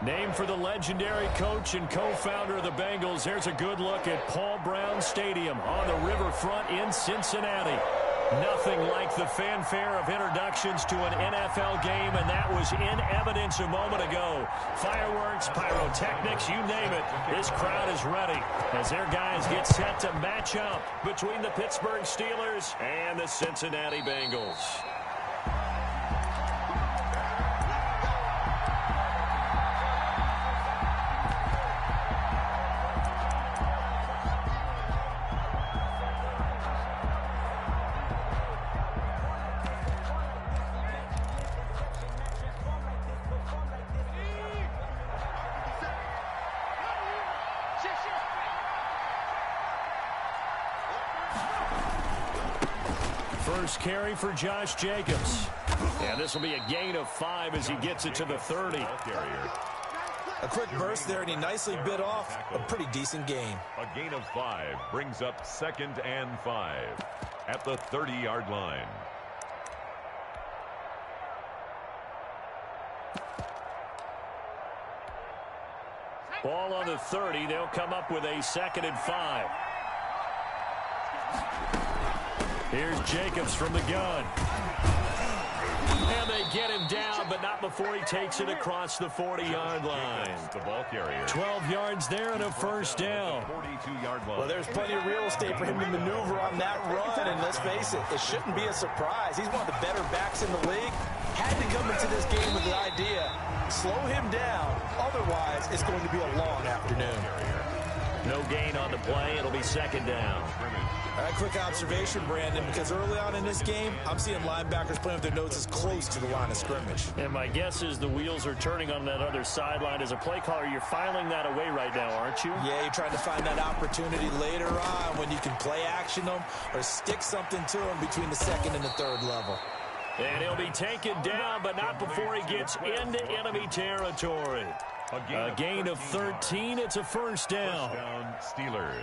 Named for the legendary coach and co-founder of the Bengals, here's a good look at Paul Brown Stadium on the riverfront in Cincinnati. Nothing like the fanfare of introductions to an NFL game, and that was in evidence a moment ago. Fireworks, pyrotechnics, you name it. This crowd is ready as their guys get set to match up between the Pittsburgh Steelers and the Cincinnati Bengals. First carry for Josh Jacobs. And this will be a gain of 5 as he gets it to the 30. A quick burst there, and he nicely bit off a pretty decent gain. A gain of 5 brings up 2nd and 5 at the 30-yard line. Ball on the 30. They'll come up with a 2nd and 5. Here's Jacobs from the gun. And they get him down, but not before he takes it across the 40-yard line. The ball carrier. 12 yards there and a first down. 42-yard line. Well, there's plenty of real estate for him to maneuver on that run, and let's face it, it shouldn't be a surprise. He's one of the better backs in the league. Had to come into this game with the idea, slow him down, otherwise it's going to be a long afternoon. No gain on the play. It'll be 2nd down. A quick observation, Brandon, because early on in this game, I'm seeing linebackers playing with their noses close to the line of scrimmage. And my guess is the wheels are turning on that other sideline. As a play caller, you're filing that away right now, aren't you? Yeah, you're trying to find that opportunity later on when you can play action them or stick something to them between the 2nd and the 3rd level. And he'll be taken down, but not before he gets into enemy territory. A gain of 13. It's a first down. First down, Steelers.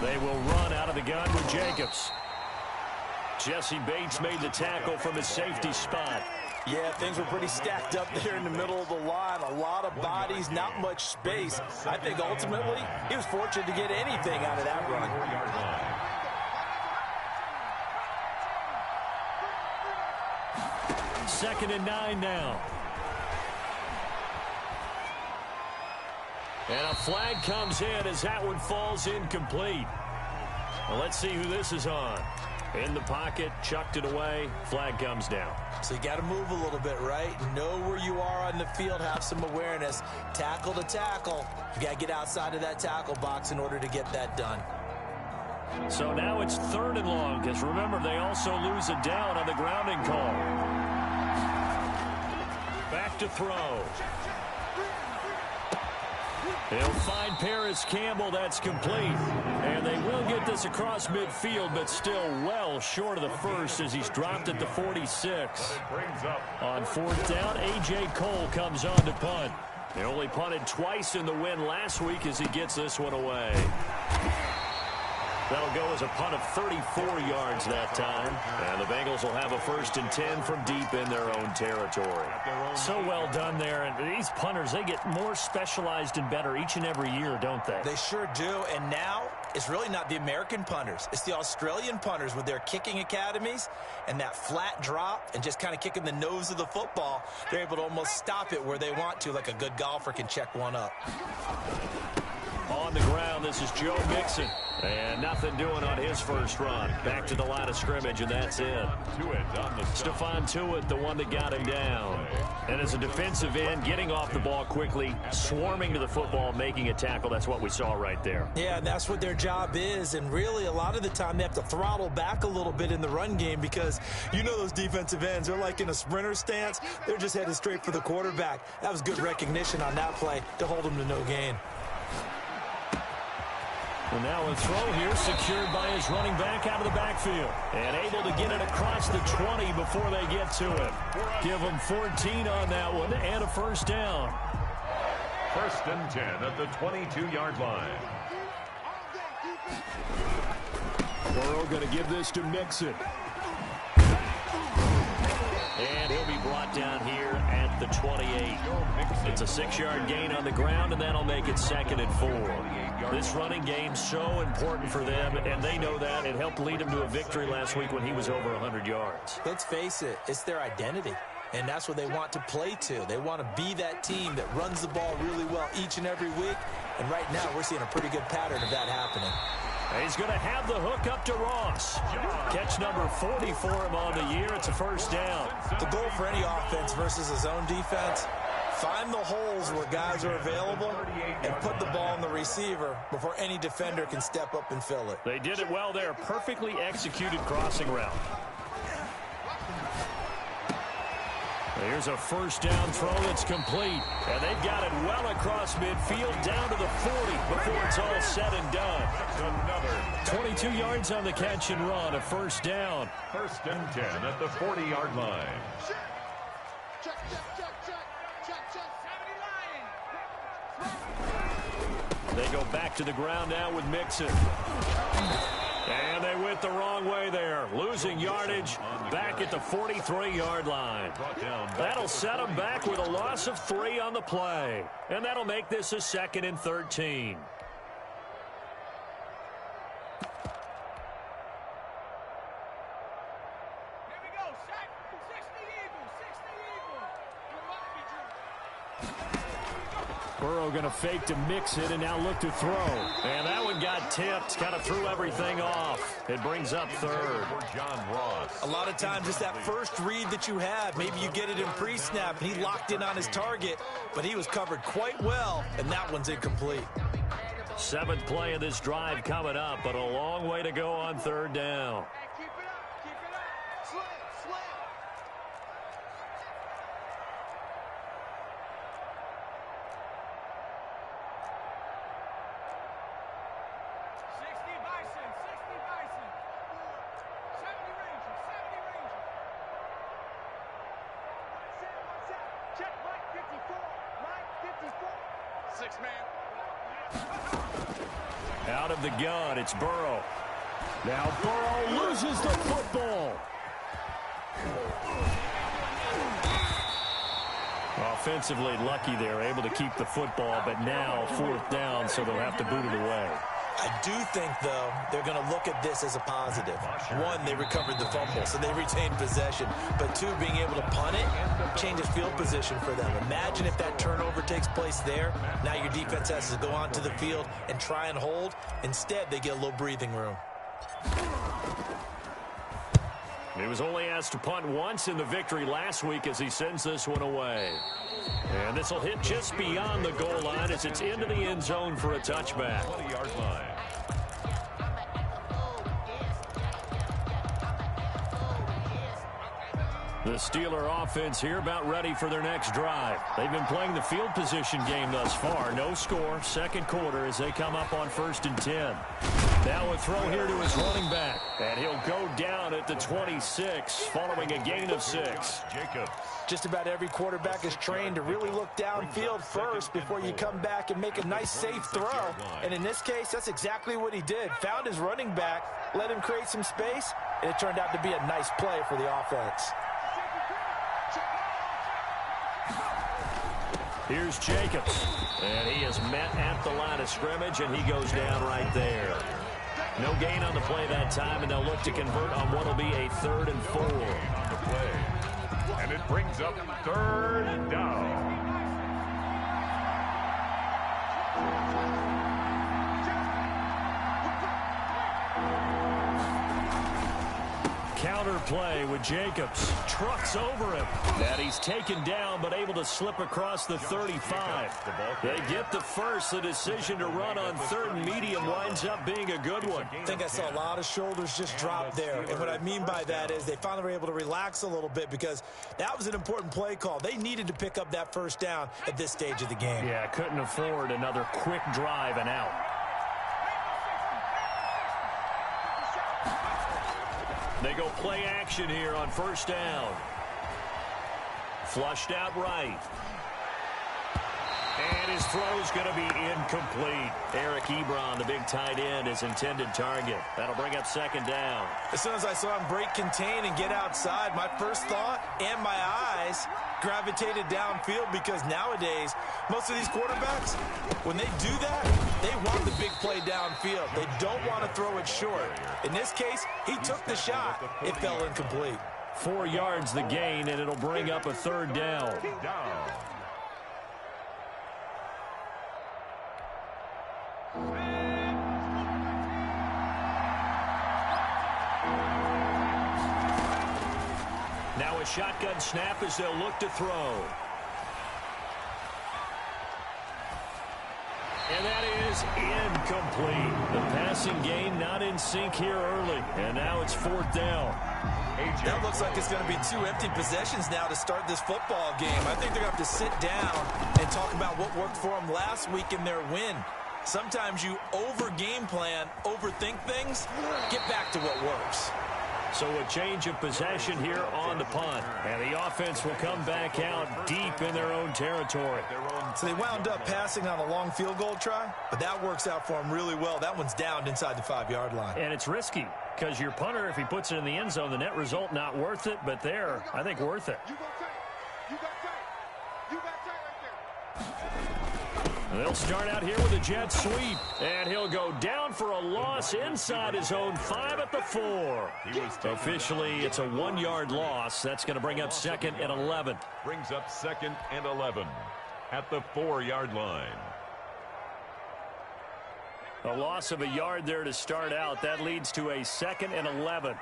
They will run out of the gun with Jacobs. Jesse Bates made the tackle from his safety spot. Yeah, things were pretty stacked up there in the middle of the line. A lot of bodies, not much space. I think ultimately he was fortunate to get anything out of that run. 2nd and 9 now. And a flag comes in as that one falls incomplete. Well, let's see who this is on. In the pocket, chucked it away, flag comes down. So you got to move a little bit, right? Know where you are on the field, have some awareness. Tackle to tackle. You got to get outside of that tackle box in order to get that done. So now it's 3rd and long, because remember, they also lose a down on the grounding call. Back to throw. They'll find Paris Campbell. That's complete. And they will get this across midfield, but still well short of the first as he's dropped at the 46. On 4th down, A.J. Cole comes on to punt. They only punted twice in the win last week as he gets this one away. That'll go as a punt of 34 yards that time. And the Bengals will have a 1st and 10 from deep in their own territory. So well done there. And these punters, they get more specialized and better each and every year, don't they? They sure do. And now it's really not the American punters. It's the Australian punters with their kicking academies and that flat drop and just kind of kicking the nose of the football. They're able to almost stop it where they want to, like a good golfer can check one up. On the ground, this is Joe Mixon. And nothing doing on his first run. Back to the line of scrimmage, and that's it. Stephon Tuitt, the one that got him down. And as a defensive end, getting off the ball quickly, swarming to the football, making a tackle. That's what we saw right there. Yeah, and that's what their job is. And really, a lot of the time, they have to throttle back a little bit in the run game because you know those defensive ends, they're like in a sprinter stance. They're just headed straight for the quarterback. That was good recognition on that play to hold them to no gain. And now a throw here secured by his running back out of the backfield. And able to get it across the 20 before they get to him. Give him 14 on that one and a first down. 1st and 10 at the 22-yard line. Burrow going to give this to Mixon. And he'll be brought down here at the 28. It's a 6-yard gain on the ground, and that'll make it 2nd and 4. This running game's so important for them, and they know that. It helped lead them to a victory last week when he was over 100 yards. Let's face it, it's their identity, and that's what they want to play to. They want to be that team that runs the ball really well each and every week, and right now we're seeing a pretty good pattern of that happening. He's going to have the hook up to Ross. Catch number 40 for him on the year. It's a first down. The goal for any offense versus his own defense, find the holes where guys are available and put the ball in the receiver before any defender can step up and fill it. They did it well there. Perfectly executed crossing route. Here's a first down throw that's complete. And they've got it well across midfield down to the 40 before it's all said and done. 22 yards on the catch and run, a first down. 1st and 10 at the 40-yard line. They go back to the ground now with Mixon. And they went the wrong way there. Losing yardage back at the 43-yard line. That'll set them back with a loss of 3 on the play. And that'll make this a 2nd and 13. Burrow going to fake to Mixon and now look to throw. And that one got tipped. Kind of threw everything off. It brings up 3rd. A lot of times it's that first read that you have. Maybe you get it in pre-snap and he locked in on his target, but he was covered quite well, and that one's incomplete. 7th play of this drive coming up, but a long way to go on 3rd down. Out of the gun, it's Burrow. Now Burrow loses the football. Offensively lucky they're able to keep the football, but now 4th down, so they'll have to boot it away. I do think, though, they're going to look at this as a positive. 1, they recovered the fumble, so they retained possession. But 2, being able to punt it changes field position for them. Imagine if that turnover takes place there. Now your defense has to go onto the field and try and hold. Instead, they get a little breathing room. He was only asked to punt once in the victory last week as he sends this one away. And this will hit just beyond the goal line as it's into the end zone for a touchback. 20-yard line. The Steeler offense here about ready for their next drive. They've been playing the field position game thus far. No score, 2nd quarter as they come up on 1st and 10. Now a throw here to his running back. And he'll go down at the 26 following a gain of 6. Jacobs. Just about every quarterback is trained to really look downfield first before you come back and make a nice, safe throw. And in this case, that's exactly what he did. Found his running back, let him create some space, and it turned out to be a nice play for the offense. Here's Jacobs, and he is met at the line of scrimmage, and he goes down right there. No gain on the play that time, and they'll look to convert on what will be a 3rd and 4. On the play. And it brings up 3rd down. Counter play with Jacobs. Trucks over him. That he's taken down, but able to slip across the 35. They get the first. The decision to run on 3rd and medium winds up being a good one. I think I saw a lot of shoulders just drop there. And what I mean by that is they finally were able to relax a little bit because that was an important play call. They needed to pick up that first down at this stage of the game. Yeah, couldn't afford another quick drive and out. They go play action here on 1st down. Flushed out right. And his throw's going to be incomplete. Eric Ebron, the big tight end, his intended target. That'll bring up second down. As soon as I saw him break contain and get outside, my first thought and my eyes gravitated downfield, because nowadays, most of these quarterbacks, when they do that, they want the big play downfield. They don't want to throw it short. In this case, he took the shot. It fell incomplete. 4 yards the gain, and it'll bring up a third down. Now a shotgun snap as they'll look to throw. And that is incomplete. The passing game not in sync here early. And now it's fourth down. That looks like it's going to be 2 empty possessions now to start this football game. I think they're going to have to sit down and talk about what worked for them last week in their win. Sometimes you over-game plan, overthink things. Get back to what works. So a change of possession here on the punt. And the offense will come back out deep in their own territory. So they wound up passing on a long field goal try, but that works out for them really well. That one's down inside the 5-yard line. And it's risky because your punter, if he puts it in the end zone, the net result not worth it, but there, I think worth it. They'll start out here with a jet sweep, and he'll go down for a loss inside his own 5 at the 4. Officially, it's a 1-yard loss. That's going to bring up second and 11. Brings up second and 11 at the 4-yard line. A loss of a yard there to start out. That leads to a second and 11.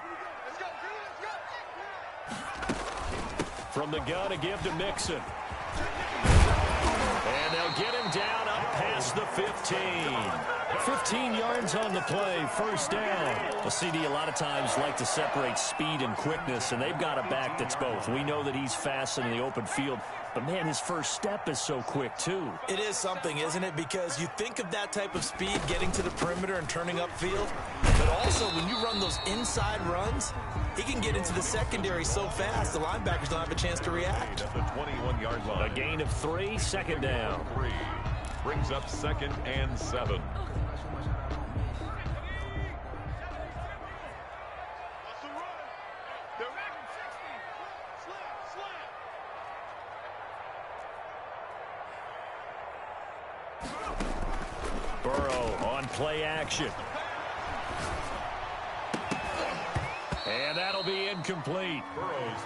From the gun, a give to Mixon. And they'll get him down up past the 15. 15 yards on the play, first down. Well, CD a lot of times like to separate speed and quickness, and they've got a back that's both. We know that he's fast in the open field, but, man, his first step is so quick, too. It is something, isn't it? Because you think of that type of speed getting to the perimeter and turning upfield, but also when you run those inside runs, he can get into the secondary so fast the linebackers don't have a chance to react. At the 21-yard line. A gain of 3, second down. 3 brings up second and 7. Burrow on play action. And that'll be incomplete.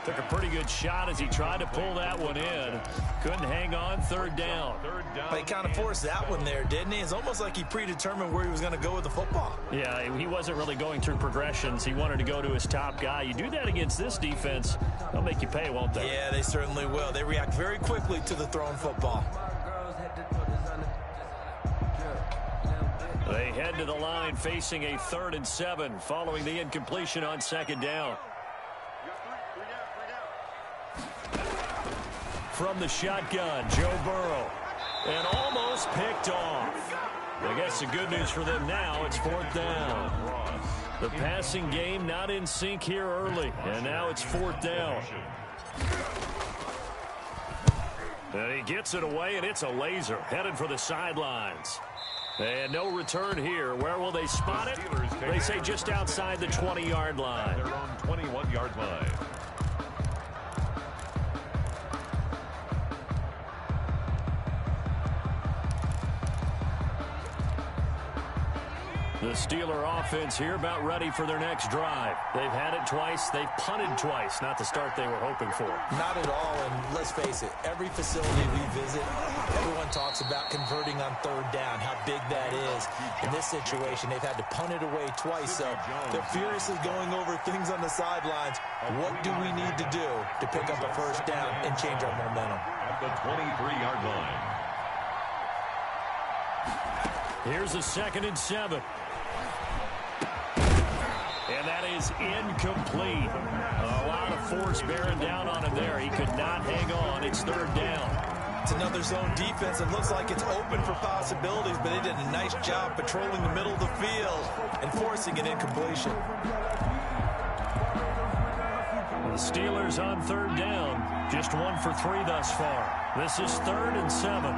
Took a pretty good shot as he tried to pull that one in. Couldn't hang on, third down. But he kind of forced that one there, didn't he? It's almost like he predetermined where he was going to go with the football. Yeah, he wasn't really going through progressions. He wanted to go to his top guy. You do that against this defense, they'll make you pay, won't they? Yeah, they certainly will. They react very quickly to the thrown football. They head to the line facing a 3rd and 7 following the incompletion on second down. From the shotgun, Joe Burrow. And almost picked off. I guess the good news for them now, it's 4th down. The passing game not in sync here early, and now it's 4th down. And he gets it away, and it's a laser headed for the sidelines. And no return here. Where will they spot it? They say just outside the 20-yard line. Their own 21-yard line. The Steeler offense here about ready for their next drive. They've had it twice. They've punted twice. Not the start they were hoping for. Not at all, and let's face it, every facility we visit, everyone talks about converting on 3rd down, how big that is. In this situation, they've had to punt it away twice, so they're furiously going over things on the sidelines. What do we need to do to pick up a first down and change our momentum? At the 23-yard line. Here's a 2nd and 7. And that is incomplete. A lot of force bearing down on him there. He could not hang on. It's 3rd down. It's another zone defense. It looks like it's open for possibilities, but they did a nice job patrolling the middle of the field and forcing an incompletion. The Steelers on 3rd down. Just 1 for 3 thus far. This is 3rd and 7.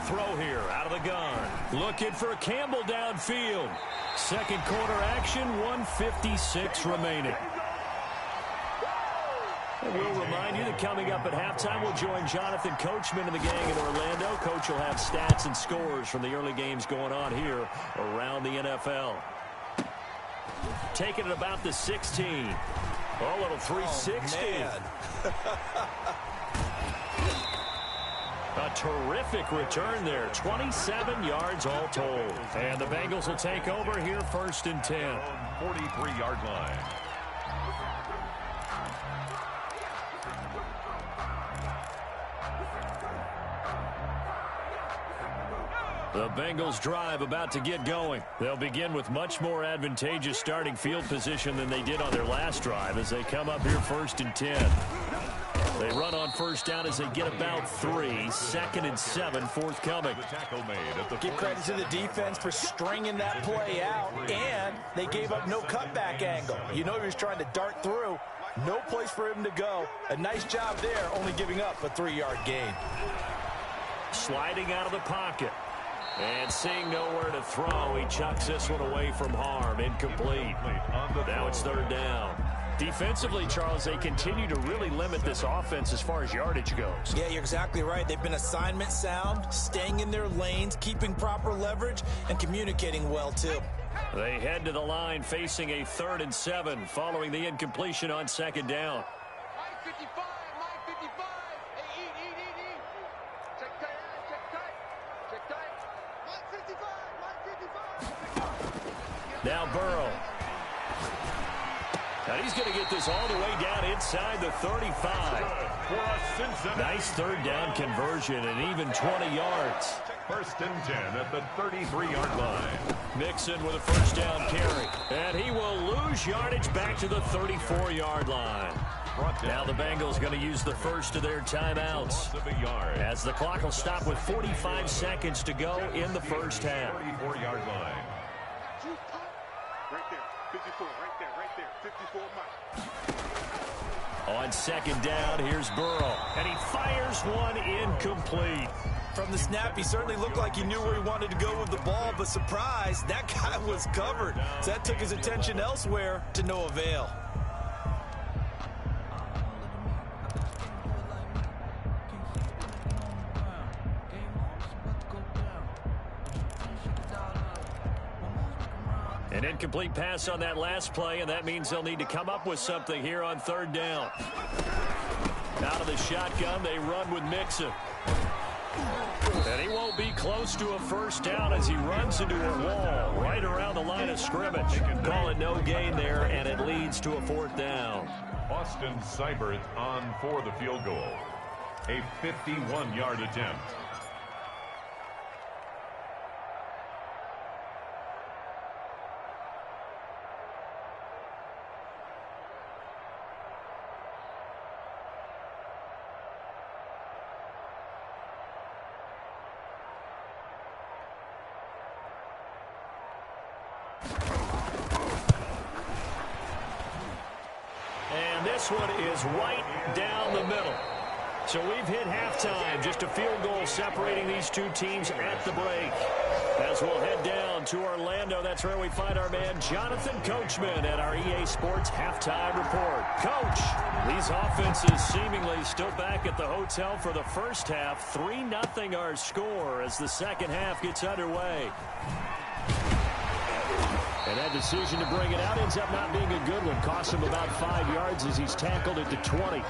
throw here out of the gun. Looking for Campbell downfield. Second quarter action, 1:56 remaining. And we'll remind you that coming up at halftime, we'll join Jonathan Coachman and the gang in Orlando. Coach will have stats and scores from the early games going on here around the NFL. Taking it about the 16. Oh, little 360. Oh, A terrific return there. 27 yards all told. And the Bengals will take over here first and 10. 43-yard line. The Bengals drive about to get going. They'll begin with much more advantageous starting field position than they did on their last drive as they come up here first and 10. They run on first down as they get about 3. Second and 7 forthcoming. Give credit to the defense for stringing that play out, and they gave up no cutback angle. You know he was trying to dart through. No place for him to go. A nice job there, only giving up a 3-yard gain. Sliding out of the pocket. And seeing nowhere to throw, he chucks this one away from harm. Incomplete. Now it's third down. Defensively, Charles, they continue to really limit this offense as far as yardage goes. Yeah, you're exactly right. They've been assignment sound, staying in their lanes, keeping proper leverage, and communicating well, too. They head to the line facing a 3rd and 7 following the incompletion on second down. Now Burrow. And he's going to get this all the way down inside the 35. Nice third down conversion and even 20 yards. First and 10 at the 33-yard line. Mixon with a first down carry. And he will lose yardage back to the 34-yard line. Now the Bengals going to use the first of their timeouts as the clock will stop with 45 seconds to go in the first half. 34-yard line. Right there, 54, right there, 54 miles. On second down, here's Burrow. And he fires one incomplete. From the snap, he certainly looked like he knew where he wanted to go with the ball, but surprise, that guy was covered. So that took his attention elsewhere to no avail. An incomplete pass on that last play, and that means they'll need to come up with something here on third down. Out of the shotgun, they run with Mixon. And he won't be close to a first down as he runs into a wall right around the line of scrimmage. Call it no gain there, and it leads to a 4th down. Austin Seibert on for the field goal. A 51-yard attempt. This one is right down the middle. So we've hit halftime. Just a field goal separating these two teams at the break. As we'll head down to Orlando, that's where we find our man Jonathan Coachman at our EA Sports Halftime Report. Coach, these offenses seemingly still back at the hotel for the first half. 3-0 our score as the second half gets underway. And that decision to bring it out ends up not being a good one. Costs him about 5 yards as he's tackled it to 20.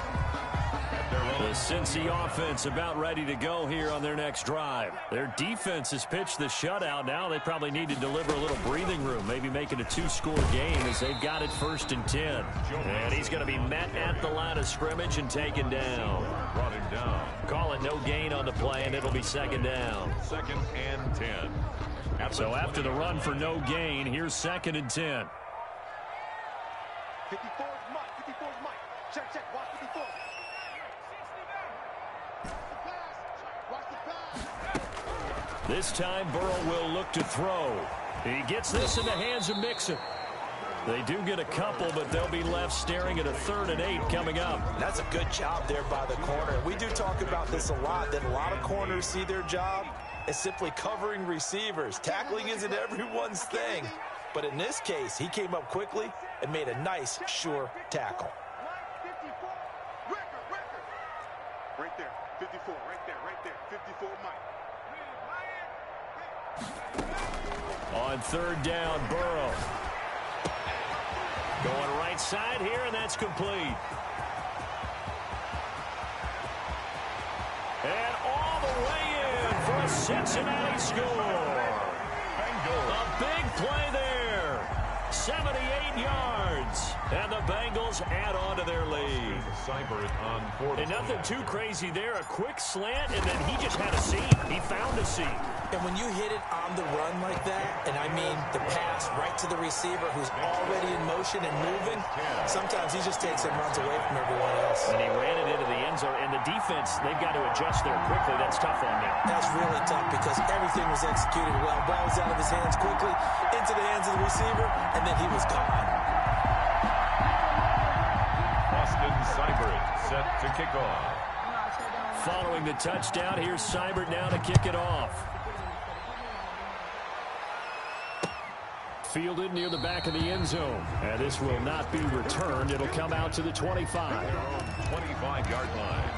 The Cincy offense about ready to go here on their next drive. Their defense has pitched the shutout. Now they probably need to deliver a little breathing room, maybe make it a 2-score game as they've got it first and 10. And he's going to be met at the line of scrimmage and taken down. Brought him down. Call it no gain on the play, and it'll be second down. 2nd and 10. So after the run for no gain, here's 2nd and 10. 54 is Mike, 54 is Mike. Check, watch 54. Watch the pass. This time Burrow will look to throw. He gets this in the hands of Mixon. They do get a couple, but they'll be left staring at a 3rd and 8 coming up. That's a good job there by the corner. We do talk about this a lot, that a lot of corners see their job is simply covering receivers. Tackling isn't everyone's thing. But in this case, he came up quickly and made a nice, sure tackle. Right there, 54, right there, 54, Mike. On third down, Burrow. Going right side here, and that's complete. And all the way in for a Cincinnati score. A big play there. 78 yards. And the Bengals add on to their lead. And nothing too crazy there. A quick slant, and then he just had a seam. He found a seam. And when you hit it on the run like that, and I mean the pass right to the receiver who's already in motion and moving, sometimes he just takes and runs away from everyone else. And he ran it into the end zone, and the defense, they've got to adjust there quickly. That's tough on them. That's really tough because everything was executed well. Ball was out of his hands quickly, into the hands of the receiver, and then he was gone. Austin Seibert set to kick off. Following the touchdown, here's Seibert now to kick it off. Fielded near the back of the end zone. And this will not be returned. It'll come out to the 25. 25-yard line.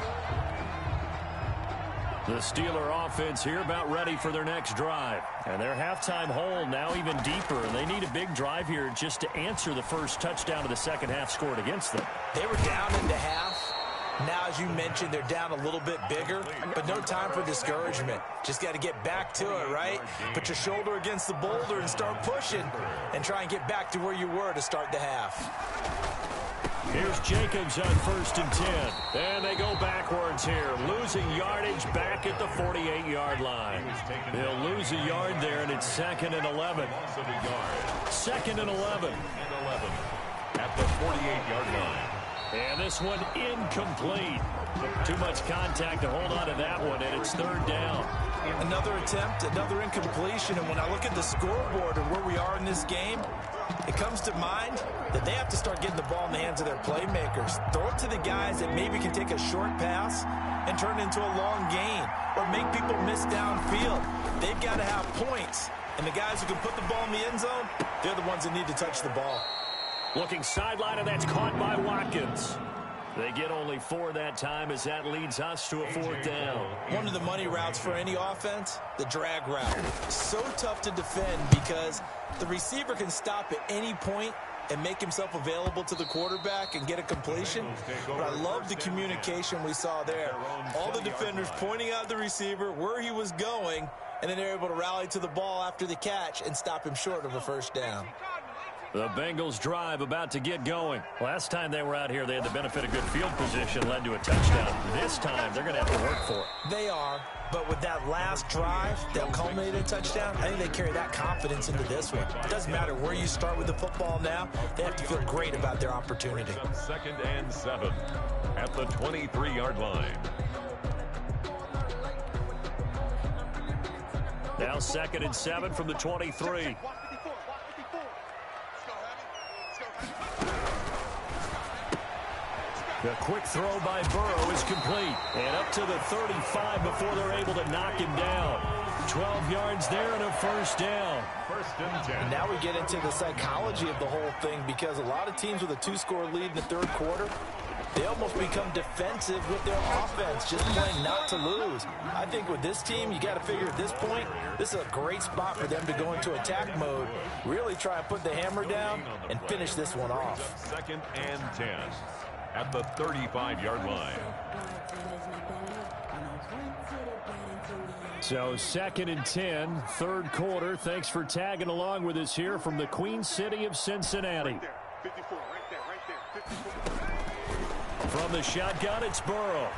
The Steeler offense here about ready for their next drive. And their halftime hole now even deeper. And they need a big drive here just to answer the first touchdown of the second half scored against them. They were down into half. Now, as you mentioned, they're down a little bit bigger, but no time for discouragement. Just got to get back to it, right? Put your shoulder against the boulder and start pushing and try and get back to where you were to start the half. Here's Jacobs on 1st and 10. And they go backwards here, losing yardage back at the 48-yard line. They'll lose a yard there, and it's 2nd and 11. 2nd and 11. At the 48-yard line. And this one incomplete. Too much contact to hold on to that one, and it's 3rd down. Another attempt, another incompletion, and when I look at the scoreboard and where we are in this game, it comes to mind that they have to start getting the ball in the hands of their playmakers. Throw it to the guys that maybe can take a short pass and turn it into a long gain or make people miss downfield. They've got to have points, and the guys who can put the ball in the end zone, they're the ones that need to touch the ball. Looking sideline, and that's caught by Watkins. They get only 4 that time as that leads us to a 4th down. One of the money routes for any offense, the drag route. So tough to defend because the receiver can stop at any point and make himself available to the quarterback and get a completion. But I love the communication we saw there. All the defenders pointing out the receiver, where he was going, and then they're able to rally to the ball after the catch and stop him short of a 1st down. The Bengals drive about to get going. Last time they were out here, they had the benefit of good field position, led to a touchdown. This time, they're going to have to work for it. They are, but with that last drive that culminated in a touchdown, I think they carry that confidence into this one. It doesn't matter where you start with the football now. They have to feel great about their opportunity. 2nd and 7 at the 23-yard line. Now 2nd and 7 from the 23. The quick throw by Burrow is complete. And up to the 35 before they're able to knock him down. 12 yards there and a 1st down. 1st and 10. And now we get into the psychology of the whole thing because a lot of teams with a 2-score lead in the 3rd quarter, they almost become defensive with their offense, just playing not to lose. I think with this team, you got to figure at this point, this is a great spot for them to go into attack mode, really try and put the hammer down and finish this one off. 2nd and 10 at the 35-yard line. So 2nd and 10, 3rd quarter. Thanks for tagging along with us here from the Queen City of Cincinnati. 54, right there, 54. From the shotgun, it's Burrow.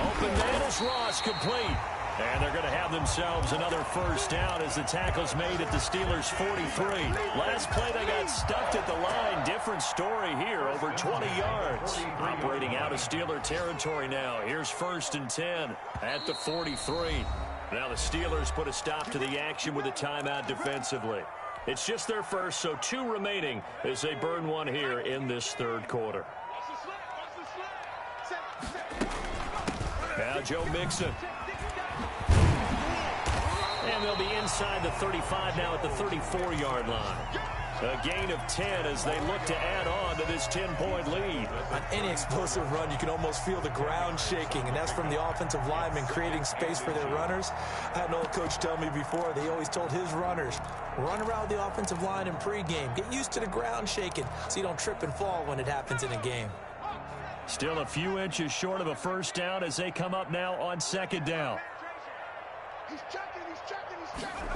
Open man is Ross, complete. And they're going to have themselves another 1st down as the tackle's made at the Steelers' 43. Last play, they got stuffed at the line. Different story here, over 20 yards. Operating out of Steeler territory now. Here's 1st and 10 at the 43. Now the Steelers put a stop to the action with a timeout defensively. It's just their first, so 2 remaining as they burn one here in this 3rd quarter. Now Joe Mixon. And they'll be inside the 35 now at the 34-yard line. A gain of 10 as they look to add on to this 10-point lead. On any explosive run, you can almost feel the ground shaking, and that's from the offensive linemen creating space for their runners. I had an old coach tell me before, they always told his runners, run around the offensive line in pregame. Get used to the ground shaking so you don't trip and fall when it happens in a game. Still a few inches short of a first down as they come up now on second down. He's checking, he's checking, he's checking.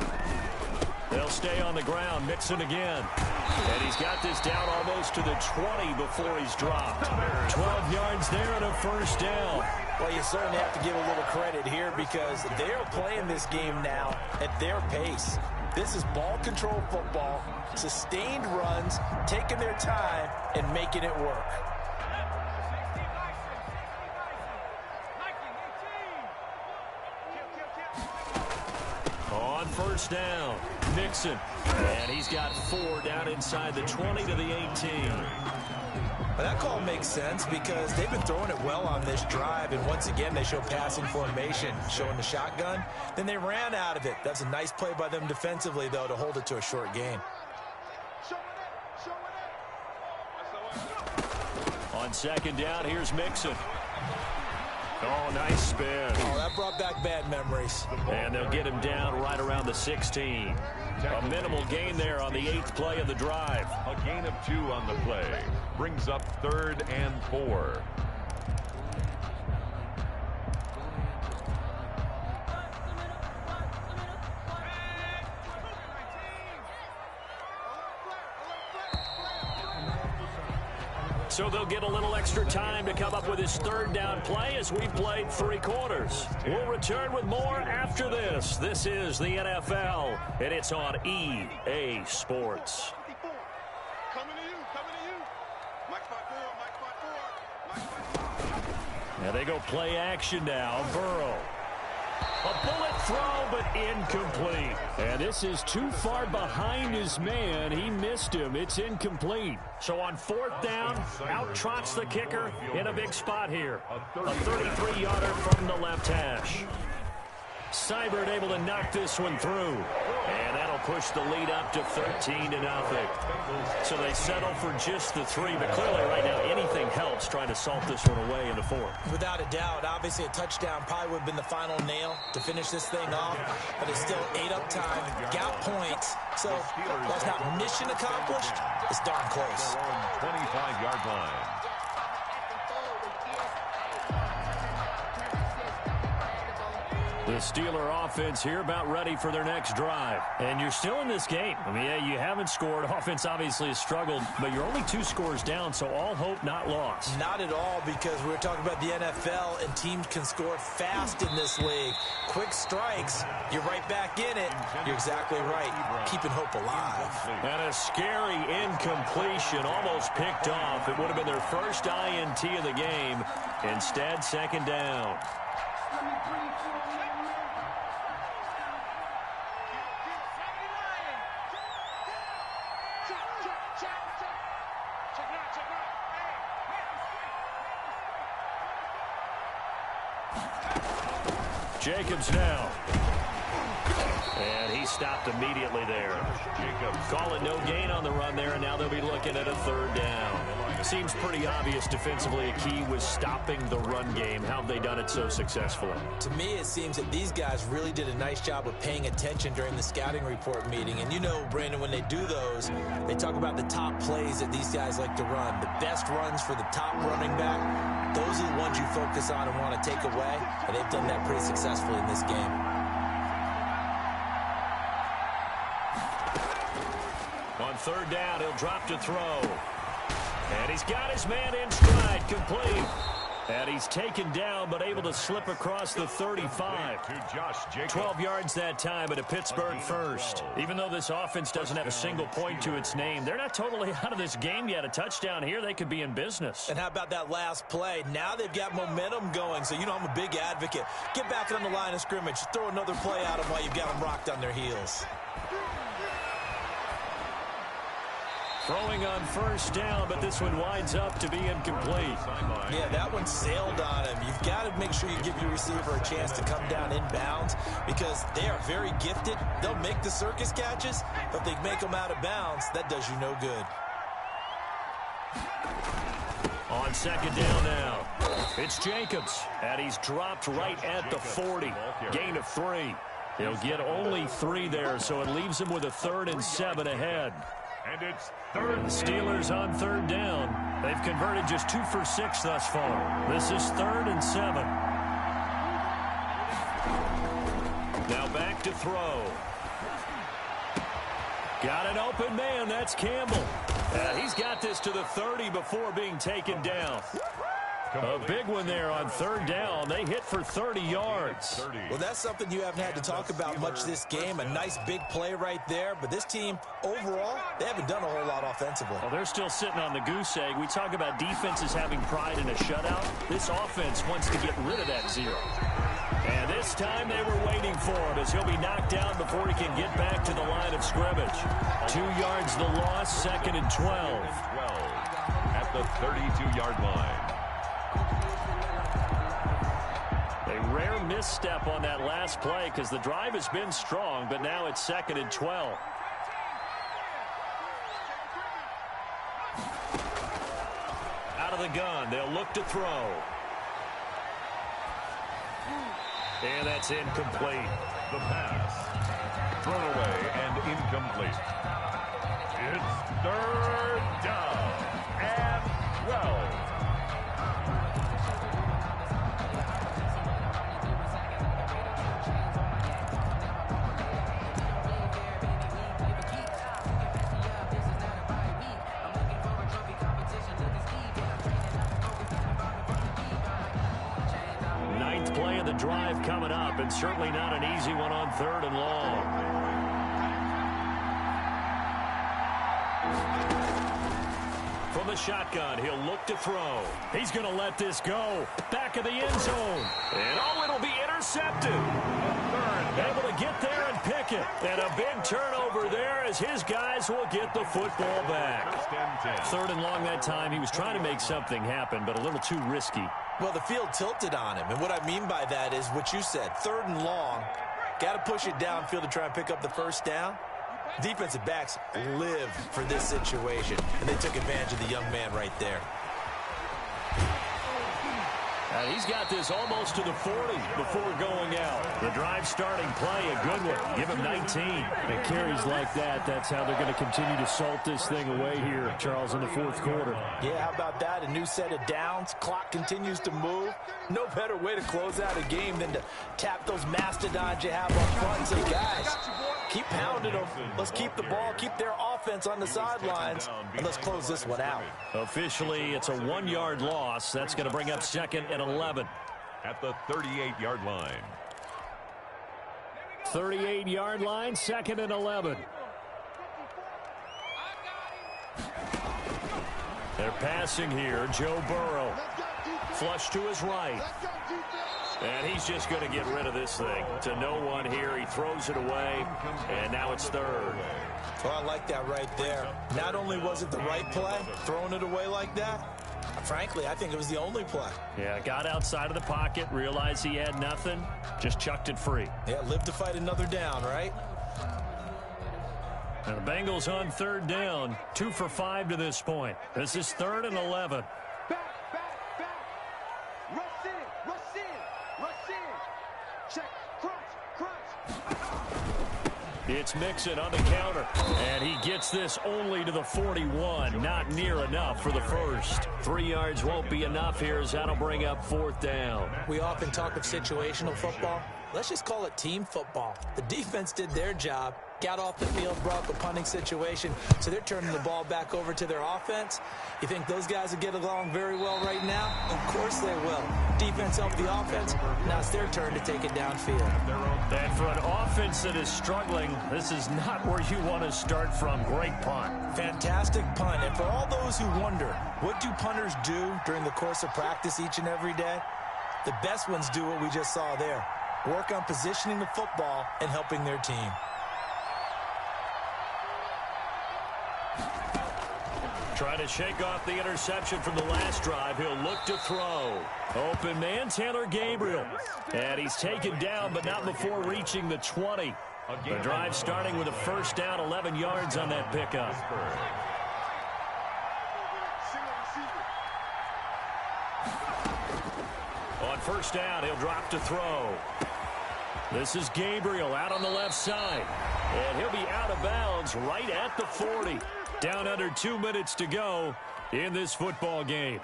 They'll stay on the ground. Mixon again. And he's got this down almost to the 20 before he's dropped. 12 yards there and a first down. Well, you certainly have to give a little credit here because they're playing this game now at their pace. This is ball control football, sustained runs, taking their time, and making it work. On first down, Mixon. And he's got 4 down inside the 20 to the 18. Well, that call makes sense because they've been throwing it well on this drive, and once again they show passing formation, showing the shotgun. Then they ran out of it. That's a nice play by them defensively, though, to hold it to a short gain. On second down, here's Mixon. Oh, nice spin. Oh, that brought back bad memories. And they'll get him down right around the 16. A minimal gain there on the 8th play of the drive. A gain of 2 on the play. Brings up 3rd and 4. So they'll get a little extra time to come up with his 3rd down play as we played 3 quarters. We'll return with more after this. This is the NFL, and it's on EA Sports. Coming to you, coming to you. Mike 5-4, Mike 5-4, Mike 5-4. Now they go play action now. Burrow. A bullet throw, but incomplete. And this is too far behind his man. He missed him. It's incomplete. So on 4th down, out trots the kicker in a big spot here. A 33-yarder from the left hash. Seibert able to knock this one through. And that'll push the lead up to 13-0. So they settle for just the 3. But clearly right now anything helps trying to salt this one away in the 4th. Without a doubt, obviously a touchdown probably would have been the final nail to finish this thing off. But it's still 8 up time, got points. So while it's not mission accomplished, it's darn close. 25-yard line. The Steeler offense here about ready for their next drive. And you're still in this game. I mean, yeah, you haven't scored. Offense obviously has struggled, but you're only 2 scores down, so all hope not lost. Not at all, because we were talking about the NFL, and teams can score fast in this league. Quick strikes, you're right back in it. You're exactly right. Keeping hope alive. And a scary incompletion, almost picked off. It would have been their first INT of the game. Instead, 2nd down. Jacobs now. And he stopped immediately there. Jacobs call it no gain on the run there, and now they'll be looking at a 3rd down. Seems pretty obvious defensively a key was stopping the run game. How have they done it so successfully? To me, it seems that these guys really did a nice job of paying attention during the scouting report meeting. And you know, Brandon, when they do those, they talk about the top plays that these guys like to run. The best runs for the top running back, those are the ones you focus on and want to take away. And they've done that pretty successfully in this game. On 3rd down, he'll drop to throw. And he's got his man in stride, complete. And he's taken down, but able to slip across the 35. 12 yards that time, but a Pittsburgh first. Even though this offense doesn't have a single point to its name, they're not totally out of this game yet. A touchdown here, they could be in business. And how about that last play? Now they've got momentum going, so you know I'm a big advocate. Get back on the line of scrimmage. Throw another play at them while you've got them rocked on their heels. Throwing on first down, but this one winds up to be incomplete. Yeah, that one sailed on him. You've got to make sure you give your receiver a chance to come down inbounds because they are very gifted. They'll make the circus catches, but if they make them out of bounds, that does you no good. On second down now, it's Jacobs, and he's dropped right at the 40. Gain of 3. He'll get only 3 there, so it leaves him with a 3rd and 7 ahead. And it's third. The Steelers on third down. They've converted just 2 for 6 thus far. This is 3rd and 7. Now back to throw. Got an open man. That's Campbell. He's got this to the 30 before being taken down. A big one there on third down. They hit for 30 yards. Well, that's something you haven't had to talk about much this game. A nice big play right there. But this team, overall, they haven't done a whole lot offensively. Well, they're still sitting on the goose egg. We talk about defenses having pride in a shutout. This offense wants to get rid of that 0. And this time they were waiting for him as he'll be knocked down before he can get back to the line of scrimmage. 2 yards the loss, 2nd and 12. At the 32-yard line. A rare misstep on that last play because the drive has been strong, but now it's 2nd and 12. Out of the gun, they'll look to throw. And that's incomplete. The pass. Thrown away and incomplete. It's 3rd down and 12. Drive coming up, and certainly not an easy one on 3rd and long. From the shotgun, he'll look to throw. He's going to let this go. Back of the end zone. And it'll be intercepted. Able to get there and pick it. And a big turnover there as his guys will get the football back. 3rd and long that time. He was trying to make something happen, but a little too risky. Well, the field tilted on him, and what I mean by that is what you said, 3rd and long, got to push it downfield to try and pick up the first down. Defensive backs live for this situation, and they took advantage of the young man right there. He's got this almost to the 40 before going out. The drive starting play, a good one. Give him 19. And carries like that, that's how they're going to continue to salt this thing away here, Charles, in the 4th quarter. Yeah, how about that? A new set of downs. Clock continues to move. No better way to close out a game than to tap those mastodons you have up front and say, guys, keep pounding them. Let's keep the ball, keep their offense on the sidelines, and let's close this one out. Officially, it's a 1-yard loss. That's going to bring up 2nd and 11. At the 38-yard line. 38-yard line, 2nd and 11. They're passing here. Joe Burrow. Flush to his right. And he's just going to get rid of this thing. To no one here. He throws it away. And now it's 3rd. Well, I like that right there. Not only was it the right play, throwing it away like that, frankly, I think it was the only play. Yeah, got outside of the pocket, realized he had nothing, just chucked it free. Yeah, live to fight another down, right? And the Bengals on 3rd down, 2 for 5 to this point. This is 3rd and 11. Back. Rush in. Check. Crunch. It's Mixon on the counter. And he gets this only to the 41. Not near enough for the first. 3 yards won't be enough here as that'll bring up 4th down. We often talk of situational football. Let's just call it team football. The defense did their job, got off the field, brought the punting situation, so they're turning the ball back over to their offense. You think those guys will get along very well right now? Of course they will. Defense helped the offense. Now it's their turn to take it downfield. And for an offense that is struggling, this is not where you want to start from. Great punt. Fantastic punt. And for all those who wonder, what do punters do during the course of practice each and every day? The best ones do what we just saw there. Work on positioning the football and helping their team. Trying to shake off the interception from the last drive. He'll look to throw. Open man, Taylor Gabriel. And he's taken down, but not before reaching the 20. The drive starting with a first down, 11 yards on that pickup. On first down, he'll drop to throw. This is Gabriel out on the left side. And he'll be out of bounds right at the 40. Down under 2 minutes to go in this football game.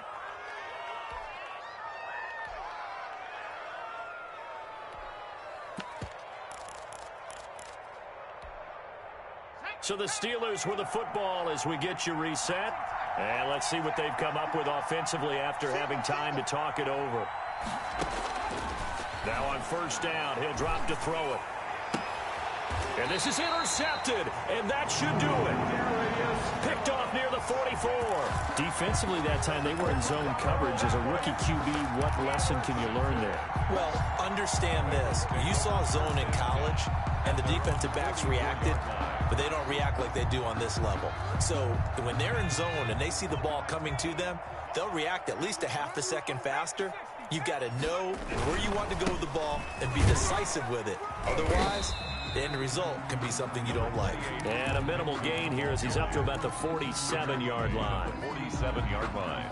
So the Steelers with the football as we get you reset. And let's see what they've come up with offensively after having time to talk it over. Now on first down, he'll drop to throw it. And this is intercepted, and that should do it. Picked off near the 44. Defensively that time, they were in zone coverage. As a rookie QB, what lesson can you learn there? Well, understand this. You saw zone in college, and the defensive backs reacted, but they don't react like they do on this level. So when they're in zone and they see the ball coming to them, they'll react at least a half a second faster. You've got to know where you want to go with the ball and be decisive with it. Otherwise, the end result can be something you don't like. And a minimal gain here as he's up to about the 47-yard line. 47-yard line.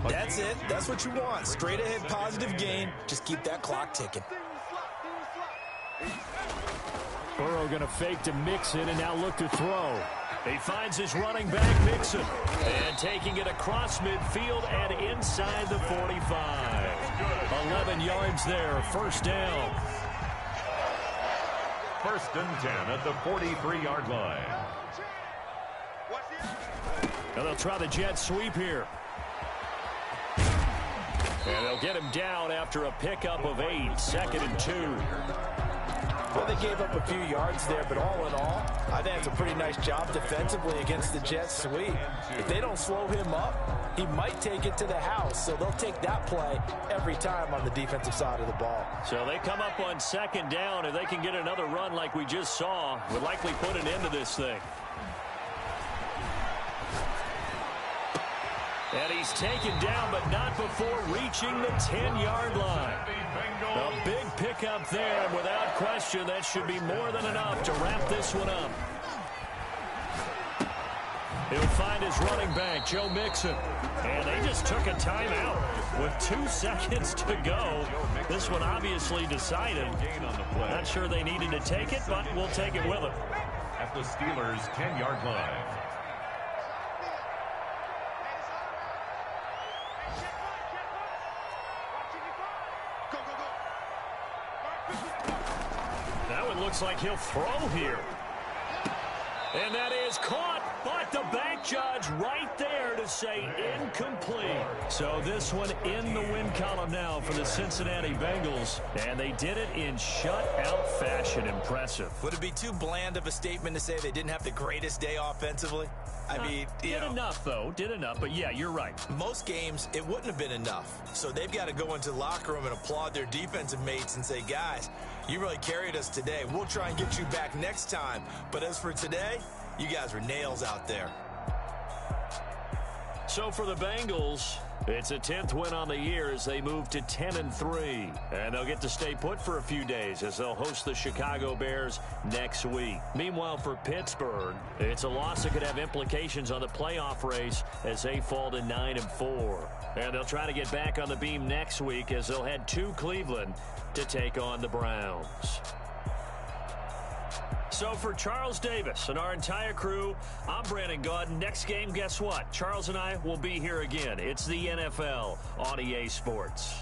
That's it. That's what you want. Straight ahead positive gain. Just keep that clock ticking. Burrow going to fake to Mixon and now look to throw. He finds his running back, Mixon. And taking it across midfield and inside the 45. 11 yards there, first down. First and 10 at the 43-yard line. Now they'll try the jet sweep here. And they'll get him down after a pickup of 8, 2nd and 2. Well, they gave up a few yards there, but all in all, I think it's a pretty nice job defensively against the jet sweep. If they don't slow him up, he might take it to the house, so they'll take that play every time on the defensive side of the ball. So they come up on second down. If they can get another run like we just saw, would likely put an end to this thing. And he's taken down, but not before reaching the 10-yard line. A big pickup there, and without question, that should be more than enough to wrap this one up. He'll find his running back, Joe Mixon. And they just took a timeout with 2 seconds to go. This one obviously decided. Not sure they needed to take it, but we'll take it with them. At the Steelers' 10-yard line. That one looks like he'll throw here. And that is caught, but the back judge right there to say incomplete. So this one in the win column now for the Cincinnati Bengals. And they did it in shutout fashion. Impressive. Would it be too bland of a statement to say they didn't have the greatest day offensively? I mean, did enough, though. Did enough. But, yeah, you're right. Most games, it wouldn't have been enough. So they've got to go into the locker room and applaud their defensive mates and say, guys, you really carried us today. We'll try and get you back next time. But as for today, you guys were nails out there. So for the Bengals, it's a 10th win on the year as they move to 10-3. And they'll get to stay put for a few days as they'll host the Chicago Bears next week. Meanwhile, for Pittsburgh, it's a loss that could have implications on the playoff race as they fall to 9-4. And they'll try to get back on the beam next week as they'll head to Cleveland to take on the Browns. So for Charles Davis and our entire crew, I'm Brandon Gaudin. Next game, guess what? Charles and I will be here again. It's the NFL on EA Sports.